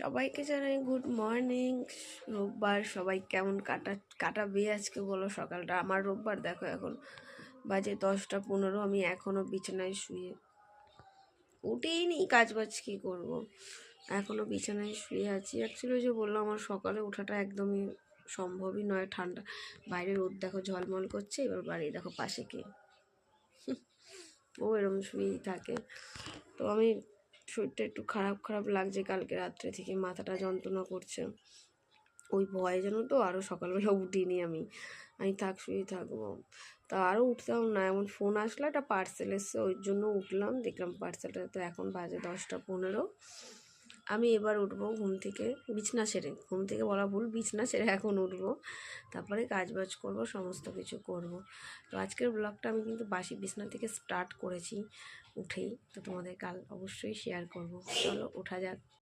সবাইকে জানাই good morning. রোববার সবাই কেমন কাটাবে আজকে বলো সকালটা। আমার রোববার দেখো এখন বাজে 10টা 15, আমি এখনও বিছানায় শুয়ে উঠেই নি, কাজবাজ কী করবো, এখনও বিছানায় শুয়ে আছি। অ্যাকচুয়ালি যে বললাম আমার সকালে ওঠাটা একদমই সম্ভবই নয়, ঠান্ডা বাইরে, রোদ দেখো ঝলমল করছে। এবার বাড়ি দেখো পাশে কে, ও এরকম শুয়েই থাকে। তো আমি শরীরটা একটু খারাপ খারাপ লাগছে, কালকে রাত্রে থেকে মাথাটা যন্ত্রণা করছে, ওই ভয় যেন তো আরও সকালবেলা উঠিনি আমি থাক শুয়েই থাকবো। তা আরও উঠতাম না, এমন ফোন আসলো, একটা পার্সেল এসছে, ওই জন্য উঠলাম। দেখলাম পার্সেলটা, তো এখন বাজে 10টা 15। আমি এবার উঠবো ঘুম থেকে, বিছনা ছেড়ে, ঘুম থেকে বলা ভুল, বিছনা ছেড়ে এখন উঠবো, তারপরে কাজবাজ করব, সমস্ত কিছু করব। তো আজকের ব্লগটা আমি কিন্তু বাসি বিছনা থেকে স্টার্ট করেছি উঠেই, তো তোমাদের কাল অবশ্যই শেয়ার করব। চলো ওঠা যাক।